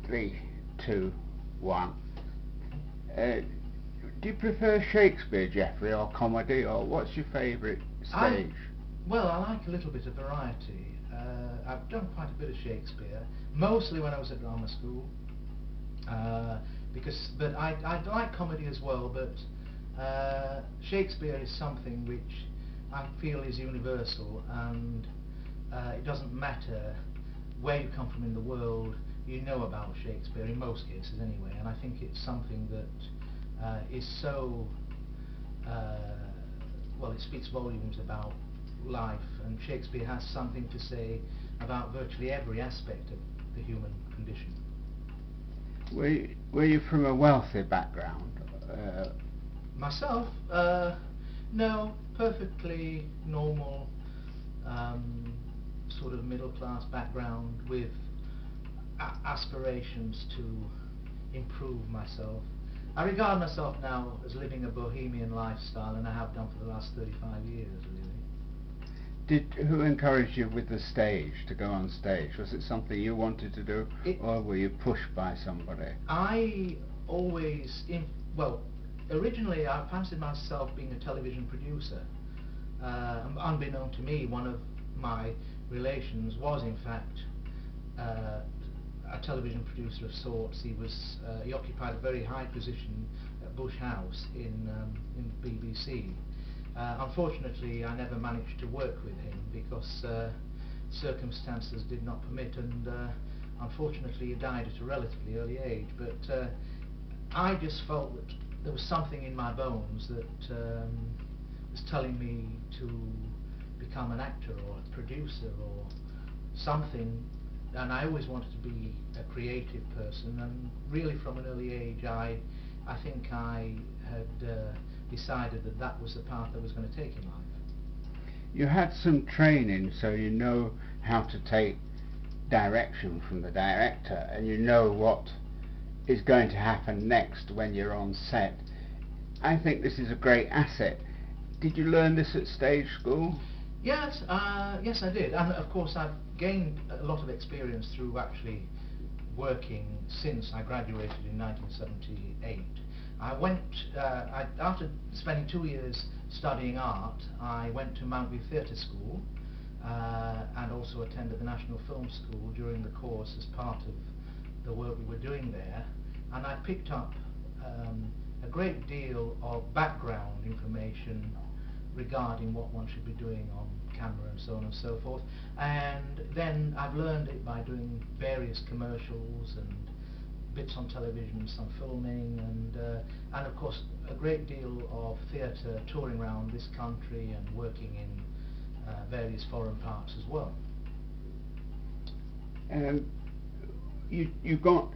3, 2, 1. Do you prefer Shakespeare, Geoffrey, or comedy, or what's your favourite stage? Well, I like a little bit of variety. I've done quite a bit of Shakespeare, mostly when I was at drama school. But I like comedy as well, but Shakespeare is something which I feel is universal, and it doesn't matter where you come from in the world, you know about Shakespeare, in most cases anyway, and I think it's something that is so, well, it speaks volumes about life, and Shakespeare has something to say about virtually every aspect of the human condition. Were you from a wealthy background? Myself? No, perfectly normal, sort of middle-class background with aspirations to improve myself. I regard myself now as living a bohemian lifestyle, and I have done for the last 35 years, really. Who encouraged you with the stage, to go on stage? Was it something you wanted to do, or were you pushed by somebody? I always, well, originally I fancied myself being a television producer. Unbeknown to me, one of my relations was in fact a television producer of sorts. He occupied a very high position at Bush House in BBC. Unfortunately, I never managed to work with him because circumstances did not permit, and unfortunately he died at a relatively early age. But I just felt that there was something in my bones that was telling me to become an actor or a producer or something, and I always wanted to be a creative person, and really from an early age I think I had decided that that was the path I was going to take in life. You had some training, so you know how to take direction from the director, and you know what is going to happen next when you're on set. I think this is a great asset. Did you learn this at stage school? Yes, yes I did, and of course I've gained a lot of experience through actually working since I graduated in 1978. After spending 2 years studying art, I went to Mount View Theatre School and also attended the National Film School during the course as part of the work we were doing there, and I picked up a great deal of background information regarding what one should be doing on camera and so on and so forth, and then I've learned it by doing various commercials and bits on television, some filming, and of course a great deal of theatre, touring around this country and working in various foreign parts as well. You got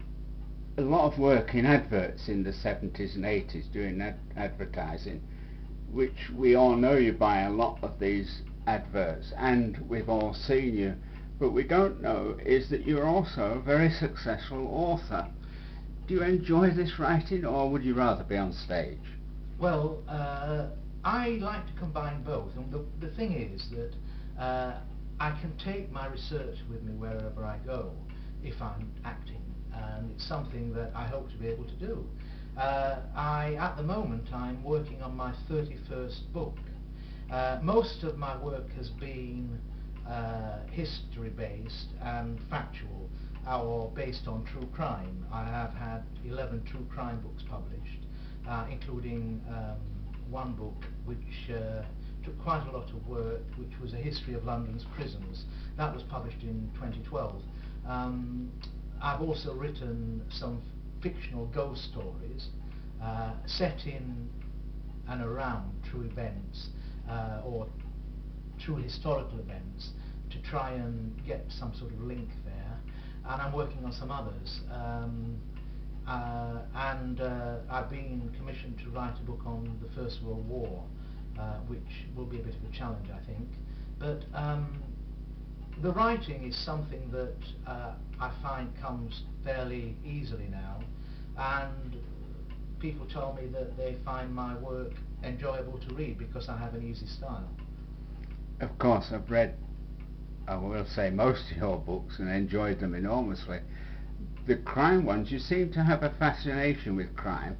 a lot of work in adverts in the 70s and 80s doing advertising, which we all know you by a lot of these adverts, and we've all seen you, but we don't know is that you're also a very successful author. Do you enjoy this writing, or would you rather be on stage? Well, I like to combine both, and the thing is that I can take my research with me wherever I go if I'm acting, and it's something that I hope to be able to do. At the moment I'm working on my 31st book. Most of my work has been history based and factual, or based on true crime. I have had 11 true crime books published, including one book which took quite a lot of work, which was a history of London's prisons. That was published in 2012. I've also written some fictional ghost stories set in and around true events or true historical events, to try and get some sort of link there, and I'm working on some others, and I've been commissioned to write a book on the First World War, which will be a bit of a challenge, I think, but the writing is something that I find comes fairly easily now, and people tell me that they find my work enjoyable to read because I have an easy style. Of course, I've read, I will say, most of your books and enjoyed them enormously. the crime ones, you seem to have a fascination with crime.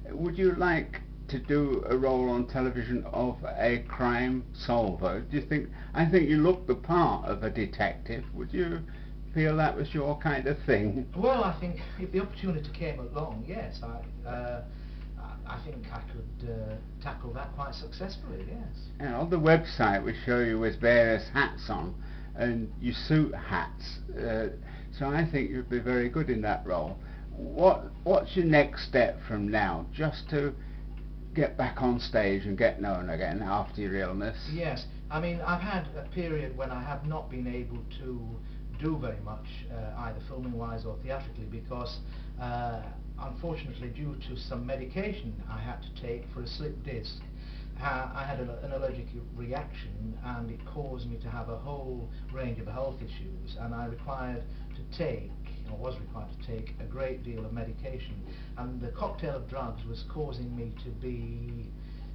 Would you like to do a role on television of a crime solver? Do you think, I think you look the part of a detective. Would you feel that was your kind of thing? Well, I think if the opportunity came along, yes, I think I could tackle that quite successfully, yes. And on the website we show you with various hats on, and you suit hats, so I think you'd be very good in that role. What's your next step from now? Just to get back on stage and get known again after your illness? Yes, I mean, I've had a period when I have not been able to do very much, either filming wise or theatrically, because unfortunately, due to some medication I had to take for a slip disc, I had an allergic reaction, and it caused me to have a whole range of health issues, and I was required to take a great deal of medication, and the cocktail of drugs was causing me to be,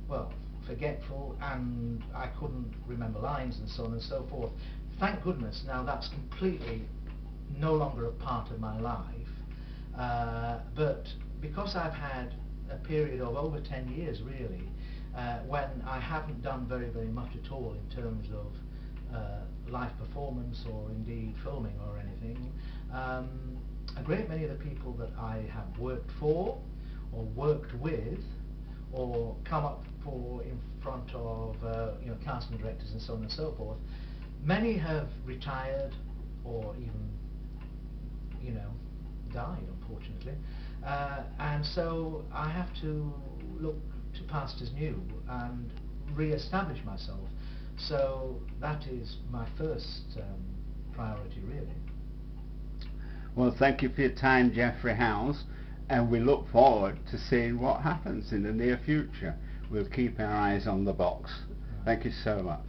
well, forgetful, and I couldn't remember lines and so on and so forth. Thank goodness now that's completely no longer a part of my life, but because I've had a period of over 10 years really, when I haven't done very much at all in terms of live performance or indeed filming or anything, a great many of the people that I have worked for or worked with or come up for in front of casting directors and so on and so forth, many have retired or even died, unfortunately, and so I have to look to past as new and re-establish myself. So that is my first priority, really. Well, thank you for your time, Geoffrey Howes, and we look forward to seeing what happens in the near future. We'll keep our eyes on the box. Thank you so much.